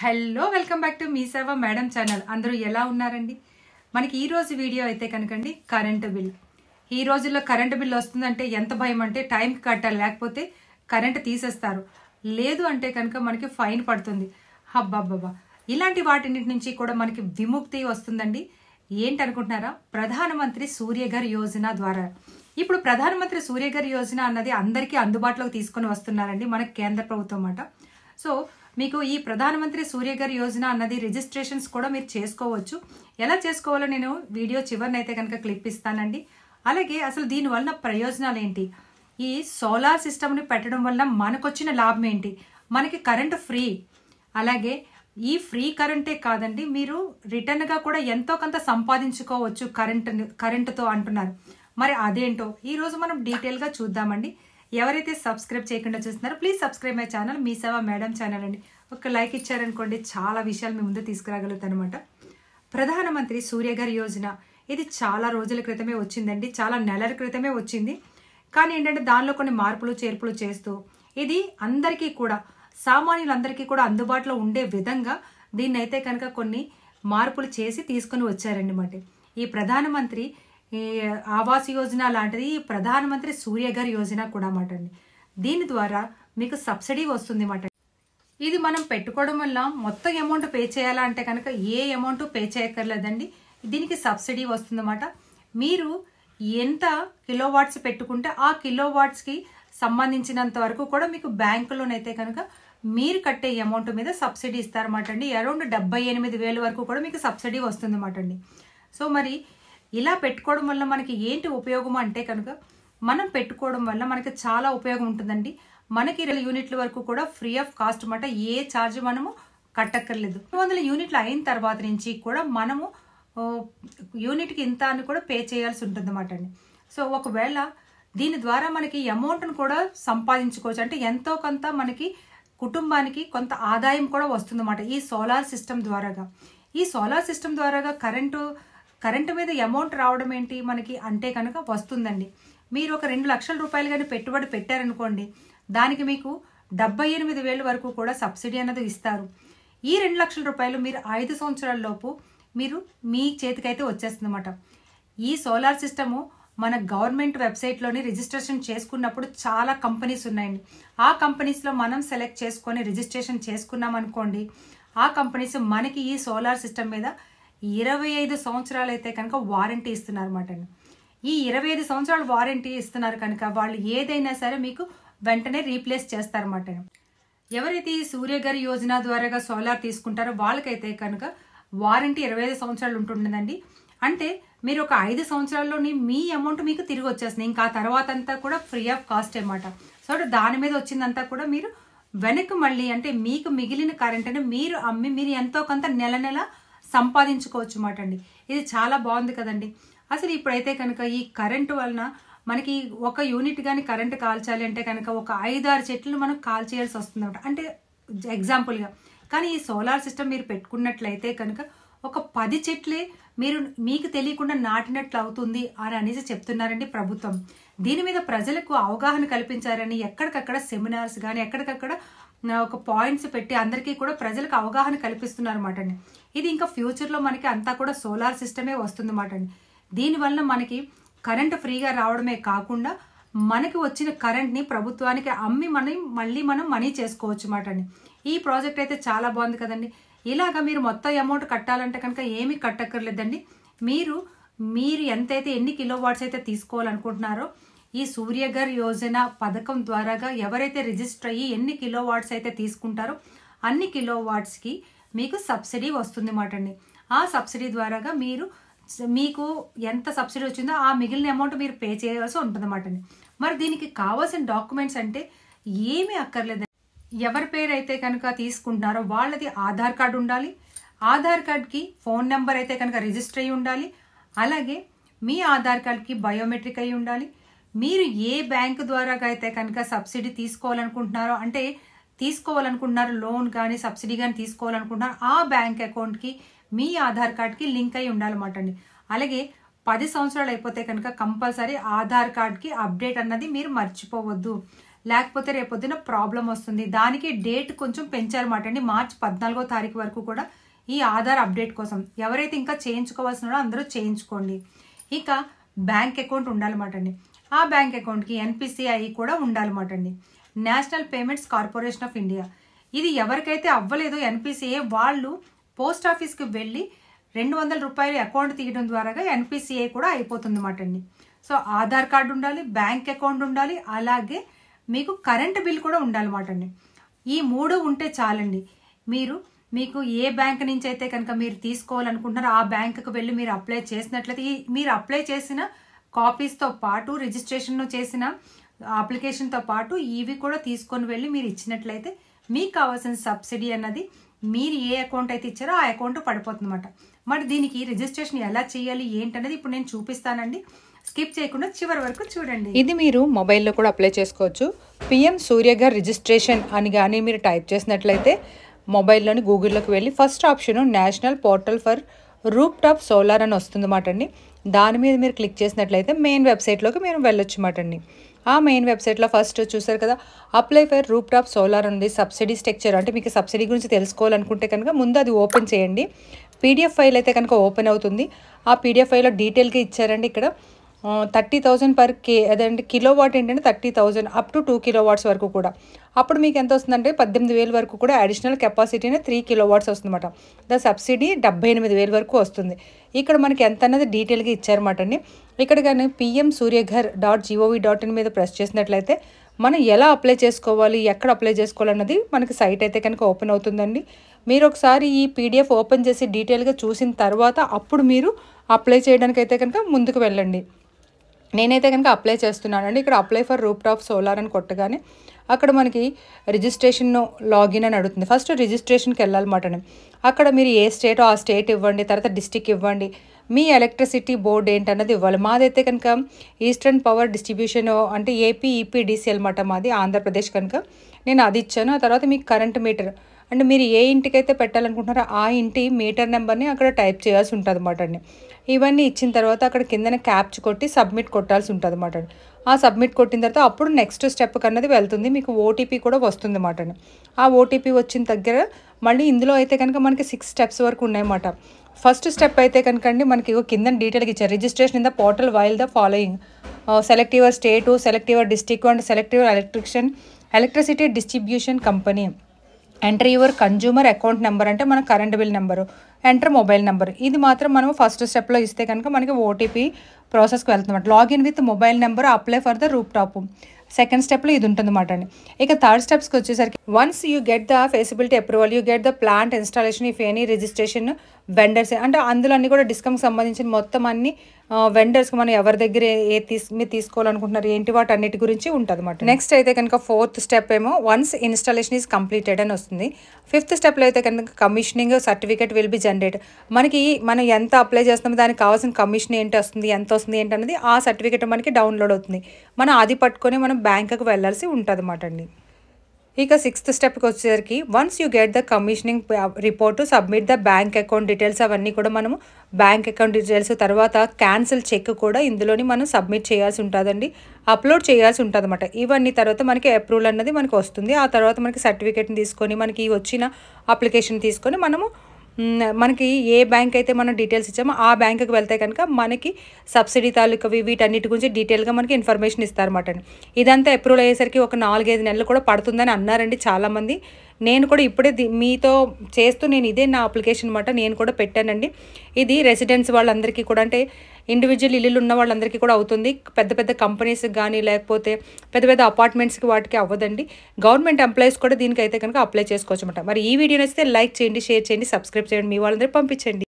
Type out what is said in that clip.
Hello welcome back to me సేవ madam channel. అందరూ ఎలా ఉన్నారండి? మనకి ఈ రోజు వీడియో అయితే కనుకండి కరెంటు బిల్. ఈ రోజుల్లో కరెంటు బిల్ వస్తుందంటే ఎంత భయం అంటే టైంకి కట్టాలి, లేకపోతే కరెంటు తీసేస్తారు, లేదు అంటే కనుక మనకి ఫైన్ పడుతుంది. హబ్బాబ్బా, ఇలాంటి వాటిన్నిటి నుంచి కూడా మనకి విముక్తి వస్తుందండి. ఏంటనుకుంటున్నారా? ప్రధానమంత్రి సూర్యఘర్ యోజన ద్వారా. ఇప్పుడు ప్రధానమంత్రి సూర్యఘర్ యోజన అన్నది అందరికీ అందుబాటులోకి తీసుకొని వస్తున్నారండి మన కేంద్ర ప్రభుత్వం మాట. సో మీకు ఈ ప్రధానమంత్రి సూర్యఘర్ యోజన అన్నది రిజిస్ట్రేషన్స్ కూడా మీరు చేసుకోవచ్చు. ఎలా చేసుకోవాలో నేను వీడియో చివరినైతే కనుక క్లిప్ ఇస్తానండి. అలాగే అసలు దీనివల్ల ప్రయోజనాలు ఏంటి, ఈ సోలార్ సిస్టమ్ని పెట్టడం వల్ల మనకొచ్చిన లాభం ఏంటి, మనకి కరెంటు ఫ్రీ. అలాగే ఈ ఫ్రీ కరెంటే కాదండి, మీరు రిటర్న్గా కూడా ఎంతో కొంత సంపాదించుకోవచ్చు కరెంటుతో అంటున్నారు. మరి అదేంటో ఈరోజు మనం డీటెయిల్గా చూద్దామండి. ఎవరైతే సబ్స్క్రైబ్ చేయకుండా చూస్తున్నారో ప్లీజ్ సబ్స్క్రైబ్ మై ఛానల్, మీ సేవ మేడం ఛానల్ అండి. ఒక లైక్ ఇచ్చారనుకోండి, చాలా విషయాలు మీ ముందు తీసుకురాగలుగుతాను అనమాట. ప్రధానమంత్రి సూర్యఘర్ యోజన ఇది చాలా రోజుల క్రితమే వచ్చిందండి, చాలా నెలల క్రితమే వచ్చింది. కానీ ఏంటంటే దానిలో కొన్ని మార్పులు చేర్పులు చేస్తూ ఇది అందరికీ కూడా, సామాన్యులందరికీ కూడా అందుబాటులో ఉండే విధంగా దీన్ని అయితే కనుక కొన్ని మార్పులు చేసి తీసుకొని వచ్చారండి మాట. ఈ ప్రధానమంత్రి ఆవాస్ యోజన లాంటిది ఈ ప్రధానమంత్రి సూర్యఘర్ యోజన కూడా మాట అండి. దీని ద్వారా మీకు సబ్సిడీ వస్తుంది మాట. ఇది మనం పెట్టుకోవడం వల్ల మొత్తం అమౌంట్ పే చేయాలా అంటే కనుక ఏ అమౌంట్ పే చేయక్కర్లేదండి. దీనికి సబ్సిడీ వస్తుందన్నమాట. మీరు ఎంత కిలోవాట్స్ పెట్టుకుంటే ఆ కిలోవాట్స్కి సంబంధించినంత వరకు కూడా మీకు బ్యాంకులోనైతే కనుక మీరు కట్టే అమౌంట్ మీద సబ్సిడీ ఇస్తారన్నమాట అండి. అరౌండ్ 78,000 వరకు కూడా మీకు సబ్సిడీ వస్తుందన్నమాట అండి. సో మరి ఇలా పెట్టుకోవడం వల్ల మనకి ఏంటి ఉపయోగం అంటే కనుక, మనం పెట్టుకోవడం వల్ల మనకి చాలా ఉపయోగం ఉంటుందండి. మనకి 2 యూనిట్ల వరకు కూడా ఫ్రీ ఆఫ్ కాస్ట్ అన్నమాట. ఏ ఛార్జ్ మనము కట్టక్కర్లేదు. 200 యూనిట్లు అయిన తర్వాత నుంచి కూడా మనము యూనిట్కి ఇంత అని కూడా పే చేయాల్సి ఉంటుంది అన్నమాట అండి. సో ఒకవేళ దీని ద్వారా మనకి అమౌంట్ను కూడా సంపాదించుకోవచ్చు. అంటే ఎంతో కొంత మనకి కుటుంబానికి కొంత ఆదాయం కూడా వస్తుందన్నమాట ఈ సోలార్ సిస్టమ్ ద్వారాగా. ఈ సోలార్ సిస్టమ్ ద్వారాగా కరెంటు మీద అమౌంట్ రావడం ఏంటి మనకి అంటే కనుక వస్తుందండి. మీరు ఒక 2 లక్షల రూపాయలు కానీ పెట్టుబడి పెట్టారనుకోండి, దానికి మీకు 78,000 వరకు కూడా సబ్సిడీ అన్నది ఇస్తారు. ఈ 2 లక్షల రూపాయలు మీరు 5 సంవత్సరాల లోపు మీరు మీ చేతికైతే వచ్చేస్తుంది అన్నమాట. ఈ సోలార్ సిస్టము మన గవర్నమెంట్ వెబ్సైట్లోని రిజిస్ట్రేషన్ చేసుకున్నప్పుడు చాలా కంపెనీస్ ఉన్నాయండి. ఆ కంపెనీస్లో మనం సెలెక్ట్ చేసుకొని రిజిస్ట్రేషన్ చేసుకున్నాం అనుకోండి, ఆ కంపెనీస్ మనకి ఈ సోలార్ సిస్టమ్ మీద 25 సంవత్సరాలు అయితే కనుక వారంటీ ఇస్తున్నారు అన్నమాట. ఈ 25 సంవత్సరాలు వారంటీ ఇస్తున్నారు కనుక వాళ్ళు ఏదైనా సరే మీకు వెంటనే రీప్లేస్ చేస్తారన్నమాట. ఎవరైతే ఈ సూర్యఘర్ యోజన ద్వారాగా సోలార్ తీసుకుంటారో వాళ్ళకైతే కనుక వారంటీ 25 సంవత్సరాలు ఉంటుందండి. అంటే మీరు ఒక 5 సంవత్సరాల్లోని మీ అమౌంట్ మీకు తిరిగి వచ్చేస్తుంది. ఇంకా ఆ తర్వాత అంతా కూడా ఫ్రీ ఆఫ్ కాస్ట్ అన్నమాట. సో దాని మీద వచ్చిందంతా కూడా మీరు వెనక్కి మళ్ళీ, అంటే మీకు మిగిలిన కరెంట్ని మీరు అమ్మి మీరు ఎంతో కొంత నెల నెల సంపాదించుకోవచ్చు అన్నమాట అండి. ఇది చాలా బాగుంది కదండి. అసలు ఇప్పుడైతే కనుక ఈ కరెంటు వలన మనకి ఒక యూనిట్ కానీ కరెంటు కాల్చాలి అంటే కనుక ఒక 5-6 చెట్లు మనం కాల్చేయాల్సి వస్తుంది అనమాట, అంటే ఎగ్జాంపుల్గా. కానీ ఈ సోలార్ సిస్టమ్ మీరు పెట్టుకున్నట్లయితే కనుక ఒక 10 చెట్లే మీరు మీకు తెలియకుండా నాటినట్లు అవుతుంది అని అనేసి చెప్తున్నారండి ప్రభుత్వం. దీని మీద ప్రజలకు అవగాహన కల్పించారని ఎక్కడికక్కడ సెమినార్స్ కానీ ఎక్కడికక్కడ ఒక పాయింట్స్ పెట్టి అందరికీ కూడా ప్రజలకు అవగాహన కల్పిస్తున్నారు అన్నమాట అండి. ఇది ఇంకా ఫ్యూచర్లో మనకి అంతా కూడా సోలార్ సిస్టమే వస్తుంది అన్నమాట అండి. దీనివల్ల మనకి కరెంటు ఫ్రీగా రావడమే కాకుండా మనకి వచ్చిన కరెంట్ని ప్రభుత్వానికి అమ్మి మళ్ళీ మనం మనీ చేసుకోవచ్చు అన్నమాట అండి. ఈ ప్రాజెక్ట్ అయితే చాలా బాగుంది కదండి. ఇలాగా మీరు మొత్తం అమౌంట్ కట్టాలంటే కనుక ఏమీ కట్టక్కర్లేదండి. మీరు ఎంతైతే ఎన్ని కిలోవాట్స్ అయితే తీసుకోవాలనుకుంటున్నారో ఈ సూర్యఘర్ యోజన పథకం ద్వారాగా ఎవరైతే రిజిస్టర్ అయ్యి ఎన్ని కిలోవాట్స్ అయితే తీసుకుంటారో అన్ని కిలోవాట్స్కి మీకు సబ్సిడీ వస్తుంది అన్నమాట అండి. ఆ సబ్సిడీ ద్వారాగా మీకు ఎంత సబ్సిడీ వచ్చిందో ఆ మిగిలిన అమౌంట్ మీరు పే చేయాల్సి ఉంటుంది అన్నమాట అండి. మరి దీనికి కావాల్సిన డాక్యుమెంట్స్ అంటే ఏమీ అక్కర్లేదండి. ఎవరి పేరు అయితే కనుక తీసుకుంటున్నారో వాళ్ళది ఆధార్ కార్డు ఉండాలి. ఆధార్ కార్డ్కి ఫోన్ నెంబర్ అయితే కనుక రిజిస్టర్ అయ్యి ఉండాలి. అలాగే మీ ఆధార్ కార్డ్కి బయోమెట్రిక్ అయి ఉండాలి. మీరు ఏ బ్యాంకు ద్వారా అయితే కనుక సబ్సిడీ తీసుకోవాలనుకుంటున్నారో లోన్ కానీ సబ్సిడీ కానీ తీసుకోవాలనుకుంటున్నారో ఆ బ్యాంక్ అకౌంట్కి మీ ఆధార్ కార్డ్కి లింక్ అయి ఉండాలన్నమాట అండి. అలాగే 10 సంవత్సరాలు అయిపోతే కనుక కంపల్సరీ ఆధార్ కార్డ్కి అప్డేట్ అన్నది మీరు మర్చిపోవద్దు. లేకపోతే రేపొద్దున ప్రాబ్లం వస్తుంది. దానికి డేట్ కొంచెం పెంచారన్నమాట అండి. మార్చి 14వ తారీఖు వరకు కూడా ఈ ఆధార్ అప్డేట్ కోసం ఎవరైతే ఇంకా చేయించుకోవాల్సిన అందరూ చేయించుకోండి. ఇక బ్యాంక్ అకౌంట్ ఉండాలన్నమాట అండి. ఆ బ్యాంక్ అకౌంట్కి NPCI కూడా ఉండాలన్నమాట అండి. National payments corporation of India. ఇది ఎవరికైతే అవ్వలేదో NPCI వాళ్ళు పోస్ట్ ఆఫీస్కి వెళ్ళి 200 రూపాయలు అకౌంట్ తీయడం ద్వారా NPCI కూడా అయిపోతుంది అన్నమాట అండి. సో ఆధార్ కార్డు ఉండాలి, బ్యాంక్ అకౌంట్ ఉండాలి, అలాగే మీకు కరెంట్ బిల్ కూడా ఉండాలన్నమాట అండి. ఈ 3 ఉంటే చాలండి. మీకు ఏ బ్యాంక్ నుంచి అయితే కనుక మీరు తీసుకోవాలనుకుంటున్నారో ఆ బ్యాంకుకు వెళ్ళి మీరు అప్లై చేసినట్లయితే మీరు అప్లై చేసిన కాపీస్తో పాటు రిజిస్ట్రేషన్ చేసిన అప్లికేషన్తో పాటు ఇవి కూడా తీసుకొని వెళ్ళి మీరు ఇచ్చినట్లయితే మీకు కావాల్సిన సబ్సిడీ అన్నది మీరు ఏ అకౌంట్ అయితే ఇచ్చారో ఆ అకౌంట్ పడిపోతుంది అన్నమాట. మరి దీనికి రిజిస్ట్రేషన్ ఎలా చేయాలి ఏంటనేది ఇప్పుడు నేను చూపిస్తానండి. స్కిప్ చేయకుండా చివరి వరకు చూడండి. ఇది మీరు మొబైల్లో కూడా అప్లై చేసుకోవచ్చు. PM సూర్యగర్ రిజిస్ట్రేషన్ అని కానీ మీరు టైప్ చేసినట్లయితే మొబైల్లోని గూగుల్లోకి వెళ్ళి first option national portal for rooftop solar అని వస్తుంది అన్నమాట అండి. దాని మీద మీరు క్లిక్ చేసినట్లయితే మెయిన్ వెబ్సైట్లోకి మీరు వెళ్ళొచ్చు అన్నమాట అండి. ఆ మెయిన్ వెబ్సైట్లో ఫస్ట్ చూసారు కదా, apply for rooftop solar ఉంది. సబ్సిడీ స్ట్రక్చర్ అంటే మీకు సబ్సిడీ గురించి తెలుసుకోవాలనుకుంటే కనుక ముందు అది ఓపెన్ చేయండి. PDF ఫైల్ అయితే కనుక ఓపెన్ అవుతుంది. ఆ PDF ఫైల్లో డీటెయిల్గా ఇచ్చారండి. ఇక్కడ 30,000 పర్ అదంటే కిలోవాట్ ఏంటంటే 30,000 అప్ టు 2 కిలోవాట్స్ వరకు కూడా. అప్పుడు మీకు ఎంత వస్తుందంటే 18,000 వరకు కూడా అడిషనల్ కెపాసిటీనే 3 కిలోవాట్స్ వస్తుందన్నమాట. ద సబ్సిడీ 78,000 వరకు వస్తుంది. ఇక్కడ మనకి ఎంత అన్నది డీటెయిల్గా ఇచ్చారన్నమాట అండి. ఇక్కడ కానీ pmsuryaghar.gov.in మీద ప్రెస్ చేసినట్లయితే మనం ఎలా అప్లై చేసుకోవాలి, ఎక్కడ అప్లై చేసుకోవాలన్నది మనకి సైట్ అయితే కనుక ఓపెన్ అవుతుందండి. మీరు ఒకసారి ఈ PDF ఓపెన్ చేసి డీటెయిల్గా చూసిన తర్వాత అప్పుడు మీరు అప్లై చేయడానికి అయితే కనుక ముందుకు వెళ్ళండి. నేనైతే కనుక అప్లై చేస్తున్నానండి. ఇక్కడ apply for rooftop solar అని కొట్టగానే అక్కడ మనకి రిజిస్ట్రేషన్ లాగిన్ అని అడుగుతుంది. ఫస్ట్ రిజిస్ట్రేషన్కి వెళ్ళాలన్నమాట అండి. అక్కడ మీరు ఏ స్టేటో ఆ స్టేట్ ఇవ్వండి, తర్వాత డిస్టిక్ ఇవ్వండి, మీ ఎలక్ట్రిసిటీ బోర్డు ఏంటన్నది ఇవ్వాలి. మాదైతే కనుక ఈస్టర్న్ పవర్ డిస్ట్రిబ్యూషన్ అంటే EPDC అనమాట మాది, ఆంధ్రప్రదేశ్ కనుక నేను అది ఇచ్చాను. ఆ తర్వాత మీకు కరెంట్ మీటర్ అంటే మీరు ఏ ఇంటికైతే పెట్టాలనుకుంటున్నారో ఆ ఇంటి మీటర్ నెంబర్ని అక్కడ టైప్ చేయాల్సి ఉంటుంది అన్నమాట అండి. ఇవన్నీ ఇచ్చిన తర్వాత అక్కడ కిందన క్యాప్చ్ కొట్టి సబ్మిట్ కొట్టాల్సి ఉంటుంది అన్నమాట అండి. ఆ సబ్మిట్ కొట్టిన తర్వాత అప్పుడు నెక్స్ట్ స్టెప్ అన్నది వెళ్తుంది. మీకు OTP కూడా వస్తుంది అన్నమాట అండి. ఆ OTP వచ్చిన దగ్గర మళ్ళీ ఇందులో అయితే కనుక మనకి 6 స్టెప్స్ వరకు ఉన్నాయన్నమాట. ఫస్ట్ స్టెప్ అయితే కనుక అండి మనకి కింద డీటెయిల్గా ఇచ్చారు. Registration in the portal while the following select your state, select your district and select your electricity distribution company, enter your consumer account number అంటే మన current bill number, enter mobile number. ఇది మాత్రం మనం ఫస్ట్ స్టెప్లో ఇస్తే కనుక మనకి OTP ప్రాసెస్కి వెళ్తుందన్నమాట. Login with mobile number, apply for the rooftop. Second స్టెప్లో ఇది ఉంటుందన్నమాట అండి. ఇక థర్డ్ స్టెప్స్కి వచ్చేసరికి once you get the feasibility approval, you get the plant installation if any registration vendors అంటే అందులో అన్నీ కూడా డిస్కమ్కి సంబంధించిన మొత్తం అన్ని వెండర్స్కి మనం ఎవరి దగ్గర మీరు తీసుకోవాలనుకుంటున్నారు ఏంటి వాటి అన్నిటి గురించి ఉంటుంది అన్నమాట. నెక్స్ట్ అయితే కనుక ఫోర్త్ స్టెప్ ఏమో వన్స్ ఇన్స్టాలేషన్ ఈజ్ కంప్లీటెడ్ అని వస్తుంది. ఫిఫ్త్ స్టెప్లో అయితే కనుక commissioning certificate will be generate. మనం ఎంత అప్లై చేస్తామో దానికి కావాల్సిన కమిషన్ ఏంటి వస్తుంది, ఎంత వస్తుంది ఏంటి అనేది ఆ సర్టిఫికేట్ మనకి డౌన్లోడ్ అవుతుంది. మనం అది పట్టుకొని మనం బ్యాంకుకి వెళ్ళాల్సి ఉంటుంది అన్నమాట అండి. ఇక సిక్స్త్ స్టెప్కి వచ్చేసరికి once you get the commissioning report submit the bank account details అవన్నీ కూడా మనము బ్యాంక్ అకౌంట్ డీటెయిల్స్ తర్వాత క్యాన్సిల్ చెక్ కూడా ఇందులోని మనం సబ్మిట్ చేయాల్సి ఉంటుందండి, అప్లోడ్ చేయాల్సి ఉంటుంది అన్నమాట. ఇవన్నీ తర్వాత మనకి అప్రూవల్ అన్నది మనకి వస్తుంది. ఆ తర్వాత మనకి సర్టిఫికేట్ని తీసుకొని మనకి వచ్చిన అప్లికేషన్ తీసుకొని మనకి ఏ బ్యాంక్ అయితే మనం డీటెయిల్స్ ఇచ్చామో ఆ బ్యాంకుకి వెళ్తే కనుక మనకి సబ్సిడీ తాలూకవి వీటన్నిటి గురించి డీటెయిల్గా మనకి ఇన్ఫర్మేషన్ ఇస్తారన్నమాట. ఇదంతా అప్రూవల్ అయ్యేసరికి ఒక 4-5 నెలలు కూడా పడుతుందని అన్నారండి చాలామంది. నేను కూడా ఇప్పుడే మీతో చేస్తూ ఇదే నా అప్లికేషన్ అనమాట, నేను కూడా పెట్టానండి. ఇది రెసిడెంట్స్ వాళ్ళందరికీ కూడా అంటే ఇండివిజువల్ ఇల్లులు ఉన్న వాళ్ళందరికీ కూడా అవుతుంది. పెద్ద పెద్ద కంపెనీస్కి కానీ లేకపోతే పెద్ద పెద్ద అపార్ట్మెంట్స్కి వాటికి అవ్వదండి. గవర్నమెంట్ ఎంప్లాయీస్ కూడా దీనికైతే కనుక అప్లై చేసుకోవచ్చు అనమాట. మరి ఈ వీడియో నచ్చితే లైక్ చేయండి, షేర్ చేయండి, సబ్స్క్రైబ్ చేయండి, మీ వాళ్ళందరికీ పంపించండి.